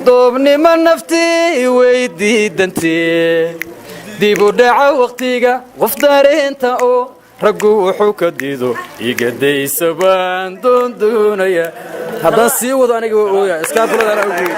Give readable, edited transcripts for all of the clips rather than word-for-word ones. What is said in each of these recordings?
دوبني ما نفتي ويدي دنتي ديبو دعا وقتيقا وفدارين تاو رقو وحوكا ديدو يقدي سبان دون دونيا هذا سيوض أنا قوي اسكافلو أنا قوي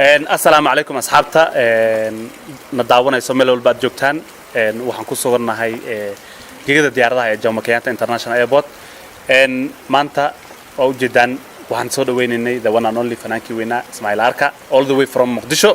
السلام عليكم أصحابتا نداونا يسمى البعض جوكتان وحنكون صورنا هاي جيدة ديارها جامعة كيانتا international airport مانتا أو جدًا وحنصور وين إني the one and only فنانكي وينا إسماعيل أركا all the way from مقدشو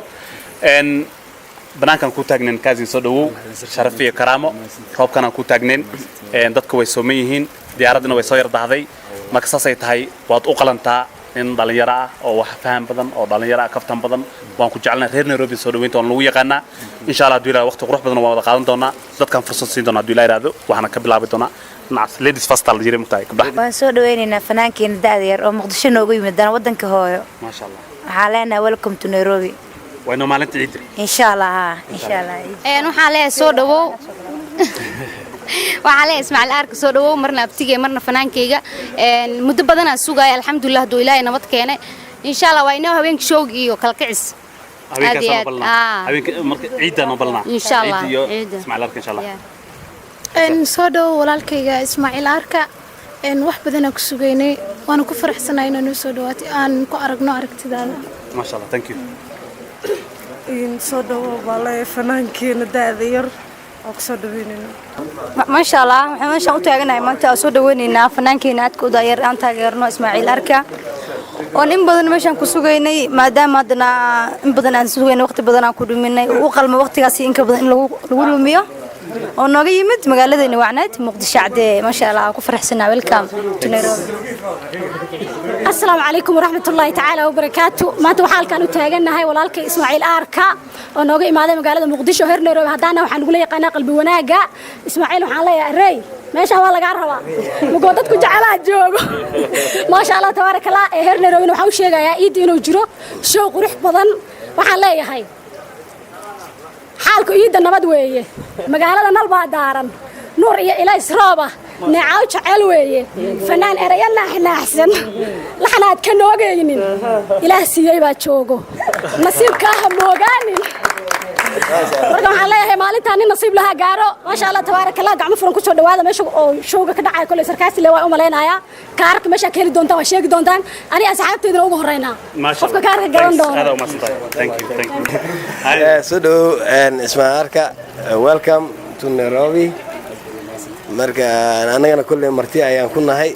بنانكا نكون تاجنين كازين صدقوا شرفية كرامة خوب كنا نكون تاجنين دتك ويسوميهين دياردنا ويصير ضعضي مكساسة هاي وات أقلنتا إن داليرا أو فهم بدن أو داليرا كفتم بدن وانكو جعلنا غير نيروبي سودوين تون لو يقنا إن شاء الله دولا وقت قروح بدن ووضع قادم دونا ضد كان فرصة سين دونا دولا يرادو وحنا كبلا بدونا نعس ليديس فاستال جيري مختاي كبلا وان سودوين فنانكين دادير أو مقدشة نوجي مدنا ودن كهوي ما شاء الله حالنا welcome to نيروبي وينو مالنت عيد إن شاء الله إن شاء الله إنه حالة سودو وعلى اسمع الأرك سودو مرنا بتيجي مرنا فنان كيجا مدة بدنا السوق الحمد لله دو إلهي نبض كينه إن شاء الله وينه هوين شوقي وكالكعس هوين عيدا نبلنا إن شاء الله عيد اسمع الأرك إن شاء الله إن سودو ولا الكيجا اسمع الأرك إن واحد بدنا كسوقيني وأنا كفر حسنا إنه نسودواتي أنا كأرجنا أركت ذا ما شاء الله thank you إن سودو والله فنان كين دادير ما شاء الله محمد شاء الله تاجنا ما أنت أسود ويننا فنان كينات كودا ير أنت غيرنا إسماعيل أركا ونيم بدنا مشان كسوقيني ما دام بدنا بدنا نسوقين وقت بدنا كل منا وقل ما وقت قاسي إنك بدنا لو مية ونجي يمد مقالة إنه وعنات مقدش عدي ما شاء الله كفر حسنا بالكام تنيروبي. السلام عليكم ورحمة الله تعالى وبركاته ما توحال كانوا تاجنا هاي ولا الكي إسماعيل أركا ونجي ماذا مقالة مقدش وهر نيروبي هدانا وحنقول لي قناة قلبي وناجا إسماعيل وحنا يا الري ما شاء الله قربا مقودتكم جعلها جوجو ما شاء الله تبارك الله هر نيروبي وحوش يا إيدي إنه جرو شوق روح بدن وحنا يا هاي حالك يد النبض ويه مقالة نلبا دارن نور إلى إسرابة نعاوش علويه فنان أريانا إحنا أحسن لحنا كانوا جايين إلى سيئة بتشوجو نصيب كاه موجاني رجع عليه مالي تاني نصيب لها جارو ما شاء الله تبارك الله قام فرن كشوا دوادة مش شو كده على كل سركاسي اللي هو أملينا يا كارك مش أكيد دونتا وشيك دونتان أنا أصحابي تدروا هرينا ما شاء الله كارك جرون دون هذا ما صدق thank you سودو and إسماعيل welcome to Nairobi marka anagana kulli marti ayaan ku nahay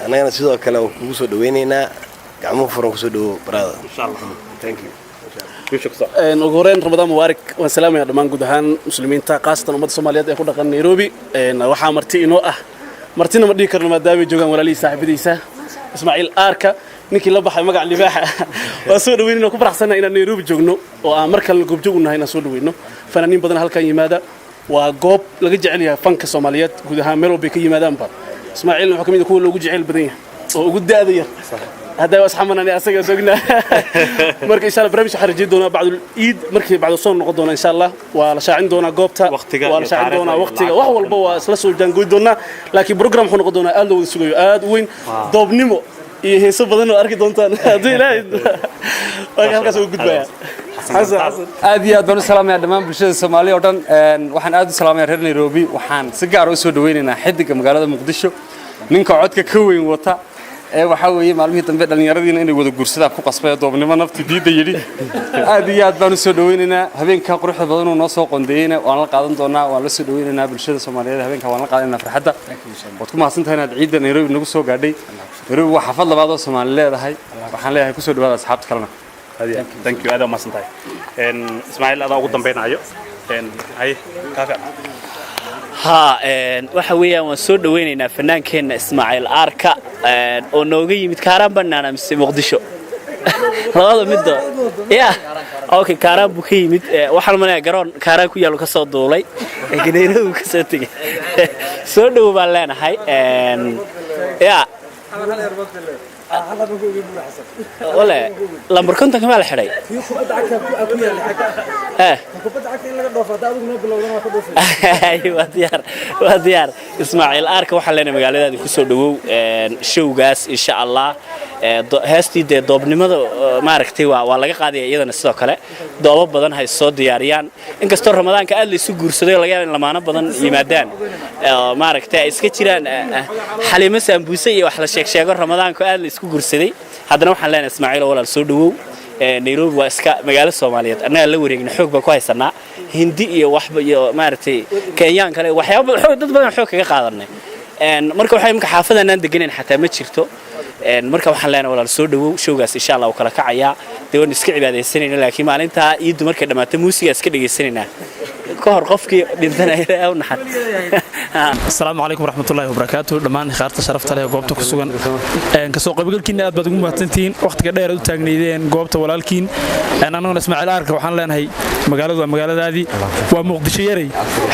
anagana sidoo kale oo kugu soo dhaweynayna gacmo furan ku soo dhawo brother inshallah thank you ugu horreyn Ramadaan Mubaarak waan salaamayaa dhammaan guud ahaan muslimiinta qaasatan ummadda Soomaaliyeed ee ku dhaqan Nairobi waxaa marti inoo ah martina ma dhigi karno maadaama ay joogaan walaalihii saaxiibadiisa Ismaaciil Arka ninkii la baxay magac libaaxa waa soo dhaweynayna ku faraxsanahay inaan Nairobi joogno oo aan mar kale goob joog u nahay inaan soo dhaweyno fanaaniin badan halkan yimaada waa goob laga jecel yahay fanka Soomaaliyeed guud ahaan meel walba ka yimaadaanba Ismaaciil wuxuu kamid kuwa loogu jecel badan yahay ugu daadaya هذا أصحابنا أنا أسجل سجنا مركز إن شاء الله برامج حرجي دونا بعد العيد مركز بعد الصون نقدونا إن شاء الله ولا شاعين دونا جوبتا ولا شاعين دونا وقتها وهو البوا سلسل جنقول دونا لكن برنامج حنقدونا ألو يسوي وين ضب نمو يحسب بدنا أركي دونتان هذا لا وكان كسر جود بيا حسن aad iyo aad baan u salaamayaa dhammaan bulshada Soomaaliya oo dhan waxaan aad u salaamayaa reer Nairobi waxaan si gaar ah u soo dhaweynaynaa xidiga magaalada Muqdisho ninka codka ka weyn wata waxa weeye maalmihii dambe dhalinyaradiina inay wada guursadaan ku qasbay doobnimo nafti diida yiri aad iyo aad baan u soo dhaweynaynaa habeenka quruxda badan oo noo soo qondeeyna waan la qaadan doonaa waan la soo dhaweynaynaa bulshada Soomaaliyeed habeenka waan la qaadanaynaa farxadda wad ku mahadsantahay inaad ciidda Nairobi nagu soo gaadhay Nairobi waxa xafad labaad oo Soomaali leedahay waxaan leeyahay ku soo dhawaada asxaabta kalena thank you aad ma santahay Ismaaciil aad ugu dambeynaayo hay kaafic waxa weeyaan waan soo dhaweynaynaa fannaankeena Ismaaciil Arka oo nooga yimid Kaaraan banaana mise Muqdisho labada mid okay Kaaraan buu ka yimid waxaan maleeyaa garoon Kaaraan ku yaalo ka soo duulay Nairobi ka soo tagay soo dhaw baan leenahay ولا لما كنت كمان الحري ايوه ديار اسماعيل ارك وحلنا مقالدادي كسو دغو شوغاس ان شاء الله هاستي دي دوبنimada ma aragtay waa laga qaaday iyadana sidoo kale doobo badan hay soo diyaariyaan inkastoo ramadaanka aad la isu guursaday laga yaabaa in lamaana badan yimaadaan ma aragtay iska jiraan xalimo sambuuse iyo wax la sheego ramadaanka aad la isku guursaday haddana waxaan leenahay Ismaaciil walaal soo dhawow Nairobi waa iska magaalo Soomaaliyeed anaga la wareegna xoog ba ku haysanaa hindi iyo waxba iyo ma aragtay Kenyaan kale waxyaabo dad badan xoog kaga qaadanay marka waxay imka xaafadana deganeen xataa ma jirto marka waxaan leenahay walaal soo dhawow showgaas insha Allah oo kala kacaya deewan iska cibaadeysanayna laakiin maalinta ciid markay dhamaato muusiga iska dhageysanayna ka hor qofkii dhintanayna oo naxad السلام عليكم ورحمة الله وبركاته دمان خارت شرفت عليه قوبته كسوغن كسو قبيلكين aad baad ugu mahadsantiin waqtiga dheer u taagneedeen goobta walaalkiin anaguna Ismaaciil Arka waxaan leenahay magaaladu waa magaaladaadii waa Muqdisho yaray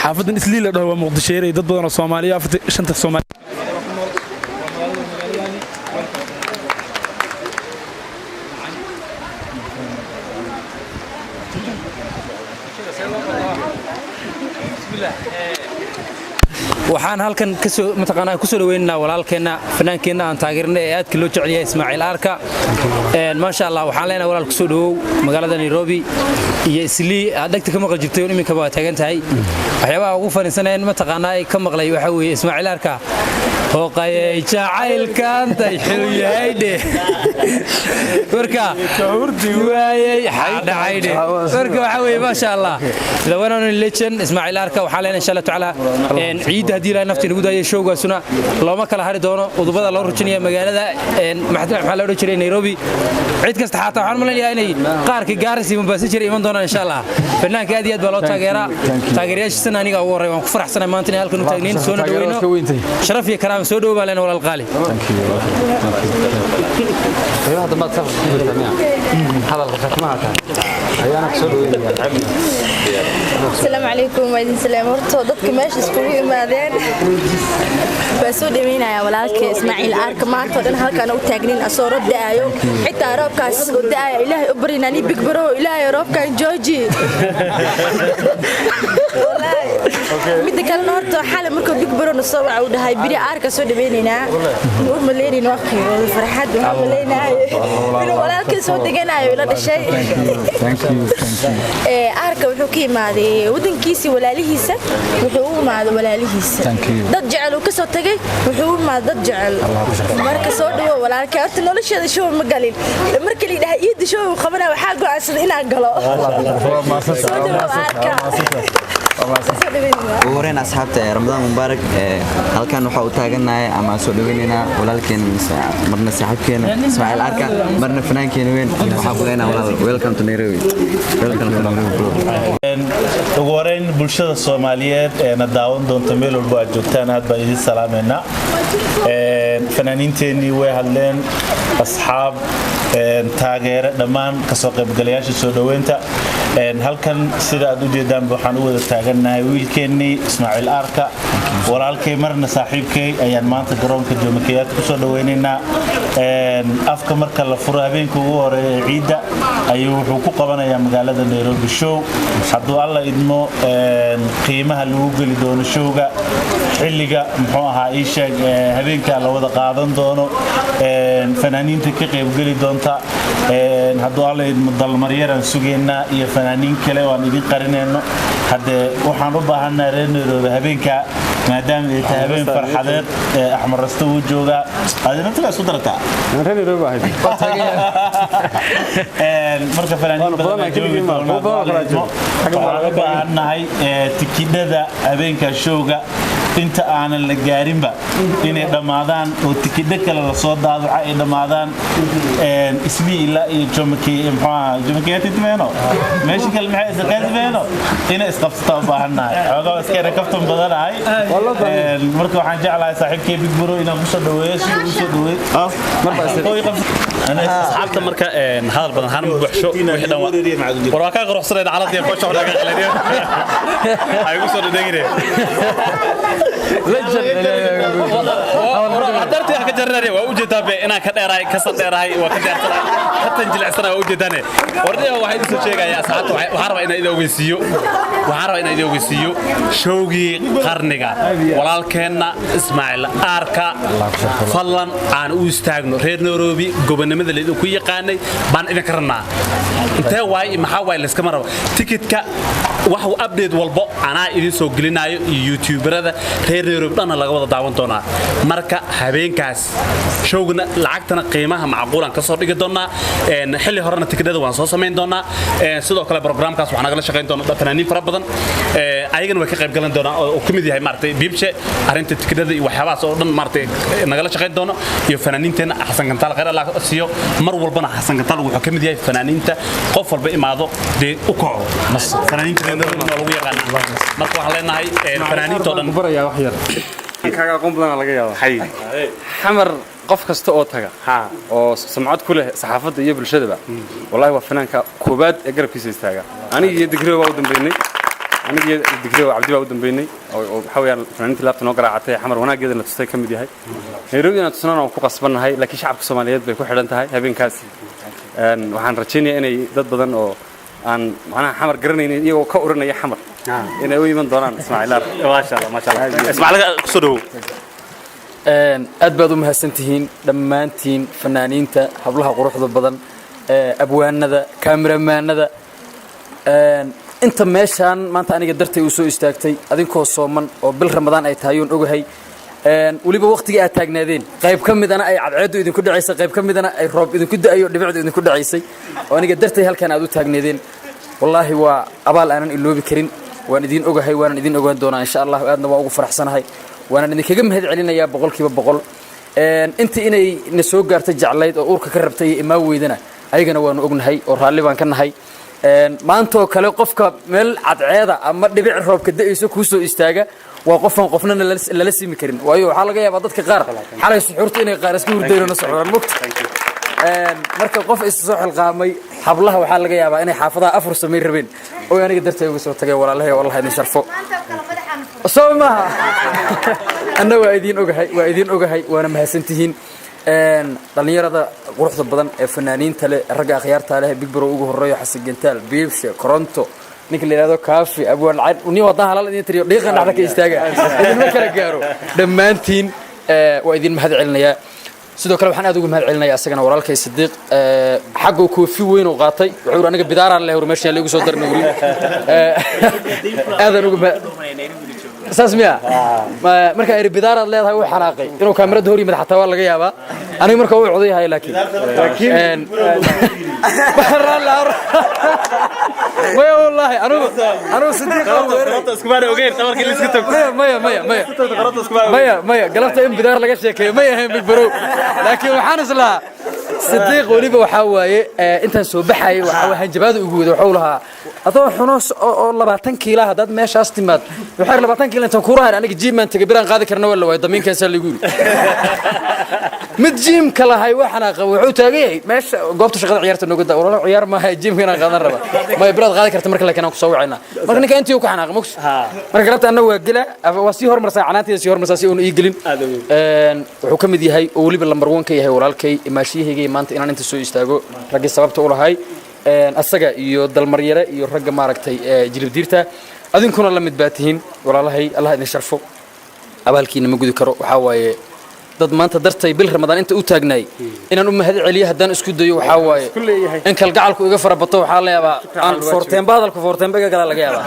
xaafadan Isliil la dhaho waa Muqdisho yaray dad badan oo Soomaaliya shanta Soomaali waxaan halkan ku soo dhaweynaa walaalkeena fannaankeena aan taageernay ee aadka loo jecel yahay Ismaaciil Arka ma sha Allah waxaan leenahay walaal ku soo dhawow magaalada Nairobi iyo Islii adagta ka maqal jirtay oo iminka waa taagan tahay waxyaabaha ugu faniisaneen ma taqaanaa ay ka maqlay waxa weeye Ismaaciil Arka oo qayay jacaylkan tay xiliyayde warka hurdi waayay xadayde warka waxa weeye ma sha Allah lawanaan legend Ismaaciil Arka waxaan leenahay insha Allah taala ciid hadii la naftii ugu daayay showgaasuna looma kala hari doono udubada loo rujinaya magaalada waxa la jiray Nairobi cid kasta xataa waxaan maleynayaa inay qaarka gaarsi Mombasa jiray iman doonaan insha Allah fanaanka aad iyo aad baa loo taageerayaashiisana aniga ugu horeey waan ku faraxsanahay maanta in halkan u taagnayn soo dhaweyno sharaf iyo karaam soo dhaw baaleen walaal qaali هذا ما تصير هذا الختمات ayaana soo dhaweynaya السلام عليكم وعليكم السلام ورحمة dadka meesha iskugu imaadeen baa soo dhaweynaya walaalkay Ismaaciil Arka maanta dhan halkaan u taagnin asoo rodaayo xitaa roobkaas u daaya Ilaahay u barinani big bro Ilaahay roobkan jooji mid kale horta xal markuu big bro na soo waxa uu dhahay biri Arka soo dhaweynayna nuur maleerin waqtiga farxad waxa maleeynaa inuu walaalkay soo deganayo ila dhashay Arka wuxuu ka imaaday wadankiisa walaalihiisa wuxuu u imaaday walaalihiisa dad jecel uu ka soo tagay wuxuu u imaaday dad jecel marka soo dhawo walaalkay horta nolosheeda show ma galin markii la dhahay iid show qabana waxa go'aansaday inaan galo ورين أصحابته رمضان مبارك هالكان وحاو تاجنا أما سودويننا ولكن مرنا صاحبكنا إسماعيل أركا مرنا فنانكين وين وحابلنا ويلكم تو نيروبي ويلكم تو نيروبي ورين بلشة الصومالية نداون دون تميل والباجوتان هاد بايدي سلامنا فنانين تاني وهالين أصحاب taageere dhammaan ka soo qaybgalayaasha soo dhaweynta halkan sida aad u jeedaan waxaan u wada taaganahay wiilkeennii Ismaaciil Arka walaalkay marna saaxiibkay ayaan maanta garoonka Jomokeyaad ku soo dhaweynaynaa afka marka la furo habeenka ugu horeeya ciida ayuu wuxuu ku qabanayaa magaalada Nairobi show hadduu alla idmo qiimaha lagu geli doono showga xilliga muxuu ahaa ii sheeg habeenka la wada qaadan doono fanaaniinta ka qayb gali doonta hadduu alla idmo dalmaryaran sugeynaa iyo fanaaniin kale oo aan idin qarinayno haddee waxaan u baahanaa reer Nairobi habeenka maadaama ay tahay habeen farxadeed Axmed Rasto uu joogaa adina inta isku dartaa reer Nairobi ahayd marka fanaaniin badan ay joogaan waxaan u baahannahay tikidhada habeenka showga inta aanan la gaarinba inay dhamaadaan oo tikidho kale la soo daaduca ay dhamaadaan ismi ilaa iyo Jomokeyaad tidmeeno meesha kale maxay isqaadmeeno inay isqabsato u baahannahay xogaa iska kaftan badanahay marka waxaan jeclahay saaxiibkay Big Bro inaan ku soo dhaweeyo si uu soo dhaweeyo asxaabta marka hadal badan han buuxsho wixii dhan war waa ka qaroxsanay caladii qoysho laga qaleeyo ay ugu soo dhageeyeen dartii ka jarnaa waa u jeedaa be inaan ka dheerahay ka sadeerahay waa ka dheertay hatan jilicsanaa waa u jeedane wardiga waxa idin soo sheegaya asxaabta waxaan rabaa inaan idin ogeysiiyo showgii qarniga walaalkeena Ismaaciil Aarka fadlan aan u istaagno reer Nairobi gobonimada leedo ku yaqaanay baan idin karnaa intee waay maxaa waay la iska maraba tikitka wax uu update walbo ana idin soo gelinayo YouTuberada reer Nairobi dhan laga wada daawan doonaa marka habeenkaas showguna lacagtana qiimaha macquulan ka soo dhigi doonaa xilli horena tikidhada waan soo sameyn doonaa sidoo kale programkaas waxaan nagala shaqeyn doonaa fanaaniin fara badan ayagana way ka qayb galan doonaa oo kamid yahay maartay biibshe arinta tikidhada iyo waxyaabahaas oo dhan maartay nagala shaqeyn doono iyo fanaaniinteena Xasan Gantaal khayr Allah siiyo mar walbana Xasan Gantaal wuxuu kamid yahay fanaaniinta qof walba imaado de u kaco fanaaniinta lagu yaqaan marka waxaan leenahay fanaaniinta oo dhan barayaa wax yar kaga aqoon badan laga yaabo xamar qof kasta oo taga oo samcad ku leh saxaafadda iyo bulshadaba wallahi waa fanaanka koobaad ee garabkiisa istaaga aniga iyo Digriyo waa u dambeynay Cabdi waa u dambeynay oo waxa weeyaan fanaaniinta laabta noo garaacatay xamar wanaageedana tusay kamid yahay Nairobi inaan tusnaan ku qasbanahay laakiin shacabka Soomaaliyeed bay ku xidhan tahay habeenkaas waxaan rajaynayaa inay dad badan oo aan macnaha xamar garanaynin iyagoo ka oranaya xamar inay u iman doonaan Ismaaciil Aarka ma sha Allah Ismaaciil ku soo dhaw aad baad u mahadsantihiin dhammaantiin fanaaniinta hablaha quruxda badan abwaanada kaameramanada inta meeshaan maanta aniga dartay uu soo istaagtay adinkoo sooman oo bil Ramadaan ay tahay oon ogahay waliba waqtiga aad taagnaadeen qayb ka midana ay cadceedu idinku dhacaysay qayb ka midana ay roob idinku da'ayo dhibicdu idinku dhacaysay oo aniga dartay halkaan aad u taagnaadeen wallahi waa abaal aanan iloobi karin waan idin ogahay waan idin ogaan doonaa insha Allah aadna waan ugu faraxsanahay waan idinkaga mahad celinayaa 100% intii inay na soo gaartay jaclayd oo urka ka rabtay imaa weydana ayagana waanu ognahay oo raalli baan ka nahay maanta oo kale qofka meel cadceeda ama dhibic roobka da'ayso ku soo istaaga waa qofan qofna la simi karin waayo waxa laga yaabaa dadka qaar xalay suxuurta inay qaar isku hurdayno socdaan mugta marka qof is soo xilqaamay hablaha waxa laga yaabaa inay xaafadaha afur sameey rabeen oo aniga dartay uga soo tagay walaalahay wallahi idin sharfo soo ma anna waa idin ogahay waana mahadsantihiin dhalinyarada quruxda badan ee fanaaniinta leh ragga akhyaarta leh Big Bro ugu horeeyo Xasan Gantaal biibshe Koronto ninka la yiraahdo Kaafi Abwaan Cad wada halal idin tiriyo dhiiqan dhaxda ka istaaga idin kala gaaro dhammaantiin waa idin mahad celinayaa sidoo kale waxaan aad ugu mahad celinayaa asagana walaalkay Sidiiq xaqo koofi weyn oo qaatay wuxuu anaga bidaaraan leh meesha lagu soo darnay wuri aadan ugu ساسميا مركا إير بدارة لا هذا هو حلاقي إنه كاميرا دوري مدح حتى والله جيابا أنا مركا هو عضي هاي لكن بحر الله ما والله أنا صديق مايا قلبت إن بدار لقى شيء مايا هم بالبرو لكن وحانس لا صديق وليبا وحاواي انت سوبحاي وحاواي هنجباد ugu wada wuxuu lahaa adoo xunoos oo 20 kiilo hadad meeshaas timaad waxay 20 kiilo inta ku rahay aniga jiim maanta gabraan qaadi karna wala way damiinkaas lagu yiri mid jiim kala hay waxana qabo wuxuu taagay meesha goobta shaqada ciyaarta nooga daa walaal ciyaar ma hay jiim kana qaadan raba ma ibraad qaadi karta marka laakiin aan ku soo wacayna marka ninka intii uu ka xanaaq muks marka galabta anna waa gila waa si hormarsan canaantiisa si hormarsan si uu ii gelin wuxuu kamid yahay oo waliba lambar 1 ka yahay walaalkay imaashiyahayga maanta inaan inta soo istaago ragga sababta u lahay asaga iyo dalmaryare iyo ragga maaragtay jilib diirta adinkuna la mid baatihiin walaalahay Allah idin sharfo abaalkiina ma gudi karo waxa waaye dad maanta dartay bil ramadaan inta u taagnay inaan u mahad celiyo hadaan isku dayo waxa waaye in kal gacalku iga farabato waxa la yaabaa aan foorteen badalku foorteen baga gala laga yaabaa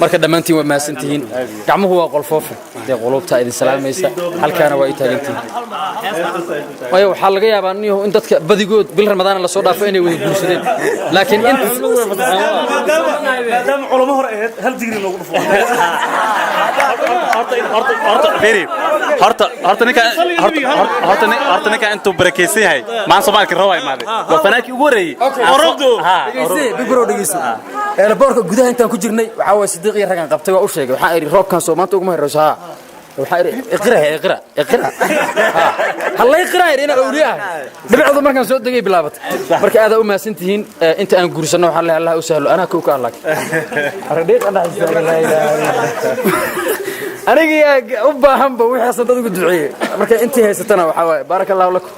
marka dhamaantiin waa maasantihiin gacmuhu waa qolfoof ee qulubta idin salaamaysa halkaana waa ay taagantiin waayo waxa laga yaabaa in dadka badigood bil ramadaan la soo dhaafo inay wada guursadeen laakiin inta maadaama culamo hor ahayd hal digri loogu dhufo horta ninka intuu barakeysan yahay maan Soomaalka rawaay maade waa fanaanki ugu horeeyay orobdo bigro dhigeyso boorka gudaha intaan ku jirnay waxa way Sidiiq iyo ragan qabtay waa u sheegay waxa ay roobkan soo maanta ugu mahayro waxa ay iqra hallay iqra ina awliyaa dabacdu markaan soo dagay bilaabatay marka aad u maasantihiin inta aan guursano waxa Allah u sahlo ana ku ka Allah aradheed ana aniga u baahan ba wixii asan dad ugu duceeyay marka intii haysatana waxa way barakallahu lakum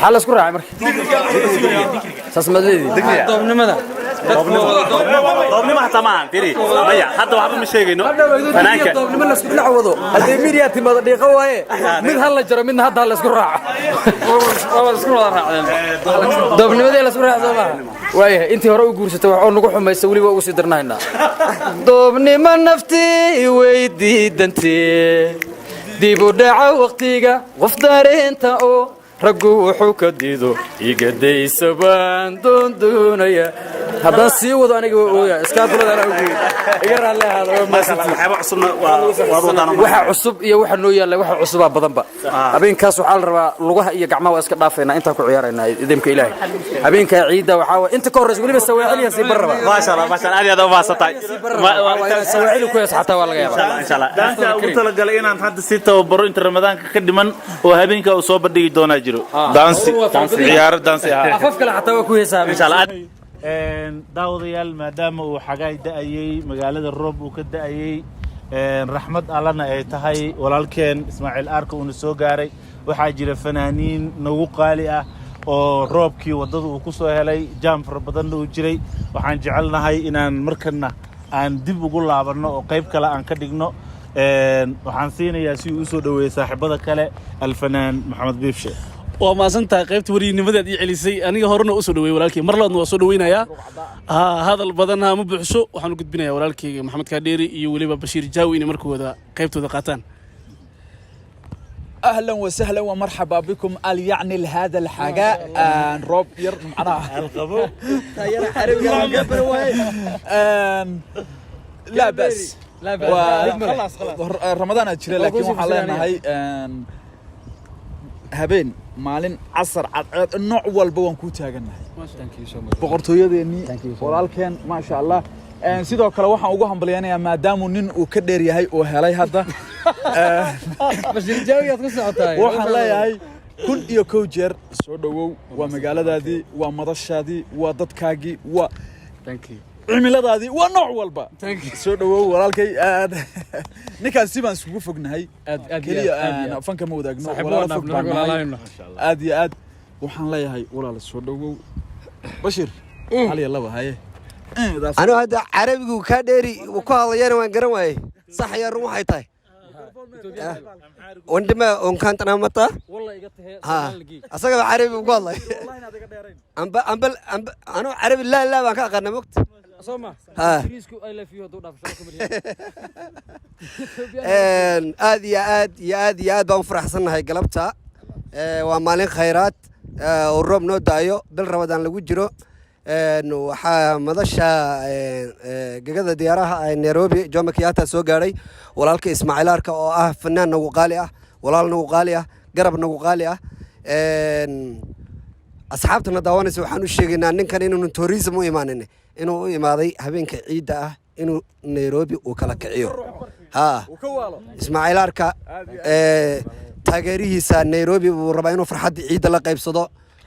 حال اسكو راعي مركي اساس مدليدي دوبنمدا دوبنمدا تمام فيري مايا حتى waxba ma sheegayno fanaanka doobnimada isku dhacwado hadii miiriya timada dhiiqo waaye mid hal la jaro midna hadda la isku raaco waa isku wada raaceen doobnimada la isku raaco waaye intii hore u guursatay waxa nagu xumaysay waliba ugu sii darnaayna doobnima nafti weydiidantee dib u dhaca waqtiga qof dareenta oo raggu wuxuu ka diido iga daysabaan doonaya haddaan sii wado aniga ooya iska duladana ugu iga raaleehada waxa cusub iyo waxa noo yaala waxa cusuba badanba habeenkaas waxa la rabaa lugaha iyo gacmaha waa iska dhaafayna inta ku ciyaarayna idimka ilaahay habeenka ciida waxa inta ka horeys waliba sawaaciliya si baraba ma sha Allah aad aad u maasatay sawaacili ku xataa waa laga yaabaa insha Allah daanta ugu talagalay inaan hadda si tababaro inta ramadaanka ka dhiman oo habeenka uu soo bandhigi doona jiro dansi ciyaar dansi afaf kale xataa waa ku heesaa insha Allah daawadayaal maadaama uu xagaay da'ayay magaalada roob uu ka da'ayay raxmad allana ay tahay walaalkeen Ismaaciil Arka uu soo gaaray waxa jira fanaaniin nagu qaali ah oo roobkii wadada uu ku soo helay jaam far badan uu jiray waxaan jecelnahay inaan markana aan dib ugu laabano oo qayb kale aan ka dhigno waxaan siinayaa si uu soo dhaweeyay saaxiibada kale alfanaan Maxamed Biibshe waa maasantaa qaybta wariynimadeed ii celisay aniga horena u soo dhaweeyay walaalkay mar labaadna waa soo dhaweynayaa hadal badanna ma buuxso waxaan u gudbinayaa walaalkayga Maxamed Kaadheeri iyo waliba Bashiir Jaawi inay markooda qaybtooda qaataan أهلا وسهلا ومرحبا بكم يعني هذا الحاجة روب ير معناها القبو لا بس خلاص رمضان أجري لكن وحلينا هاي هبين مالين عصر النوع والبوان كوتا قلنا بقرطوية ديني ولكن ما شاء الله sidoo kale waxaan ugu hambalyeynaya maadaama nin uu ka dheer yahay oo helay hadda Bashiir Jaawi aad ku socotaay waxaan leeyahay kun iyo kow jeer soo dhawow waa magaaladaadii waa madashaadii waa dadkaagii waa cimiladaadii waa nooc walba soo dhawow walaalkay ninkaas si baan isugu fognahay kaliya fanka ma wadaagno walaalo fog baan aad iyo aad waxaan leeyahay walaal soo dhawow Bashiir hal iyo laba haye أنا هذا عربي وكادري وكهذا وين قرنواي صح يا روح هاي وندما وكانت أنا متى ها أصلا عربي والله أنا عربي لا ما كان قرنا وقت يا بنفرح صنها هاي قلبتها ومالين خيرات والرب نو دايو بالرمضان اللي وجرو waxaa madasha gagada diyaaraha Nairobi Jomo Kenyatta soo gaaray walaalka Ismaaciil Arka oo ah fanaan nagu qaali ah walaal nagu qaali ah garab nagu qaali ah asxaabtana daawanaysa waxaan u sheegaynaa ninkan inuunu tourism u imaanin inuu u imaaday habeenka ciidda ah inuu Nairobi uu kala kiciyo Ismaaciil Arka taageerihiisa Nairobi uu rabaa inuu farxadda ciidda la qaybsado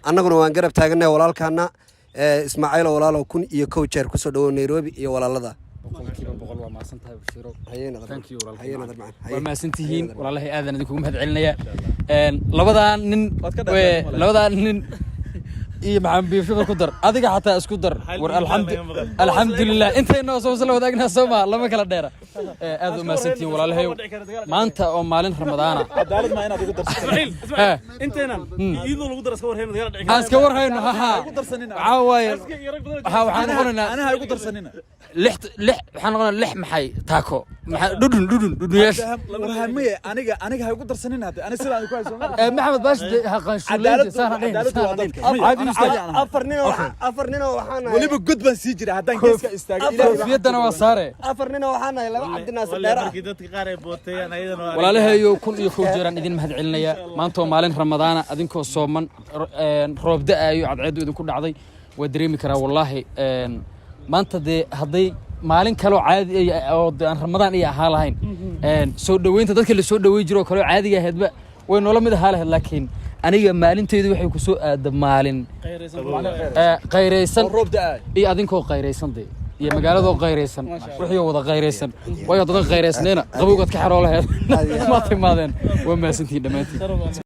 annaguna waan garab taaganahay walaalkaana Ismaaciil walaalo 1,000 jeer ku soo dhawo Nairobi iyo walaalada waa maasantahay Bashiro waa maasantihiin walaalahay aadan idinku mahad celinaya labadan nin iyo maxaan biifsho ku dar adiga xataa isku dar war alxamdulillah intayna soo wadaagna Soomaa lama kala dheera aad u maasantiin walaalahay maanta oo maalin ramadaana cadaalad ma inaad ugu darsanin intayna iyadoo lagu daraska warhayno dagaal dhicin aan iska warhayno ugu darsanina waxa waaye waxaan noqonaynaa anaha ugu darsanina lix waxaan noqonaynaa lix maxay taako maxay dhudhunyaasha warhamay aniga ha ugu darsanina hada ani sidaan ku hayso maxamed baash ha qanshuuleeyay saana afar nin oo waxaan waliba god baan sii jiraa haddaan geeska istaagay koofiyadana waa saare afar nin oo waxaan laba cabdinaas dheera dadka qaar ay booteeyaan ayadana walaalahayo 1,000 jeeraan idin mahad celinaya maanta oo maalin ramadaana adinkoo sooman roob da'ayo cadceedu idinku dhacday waa dareemi karaa wallahi maanta dee hadday maalin kale oo caadi oo aan ramadaan iyo ahaa lahayn soo dhaweynta dadka la soo dhaweey jiro kale oo caadiga ahaydba way noola mid ahaa lahayd laakiin aniga maalinteedu waxay ku soo aada maalin qayraysan iyo adinkoo qayraysan dee iyo magaaladoo qayraysan wixii wada qayraysan waayo dadka qayraysneena qabowgaad ka xaroo lahayd ma timaadeen waa maasantiin dhammaantiin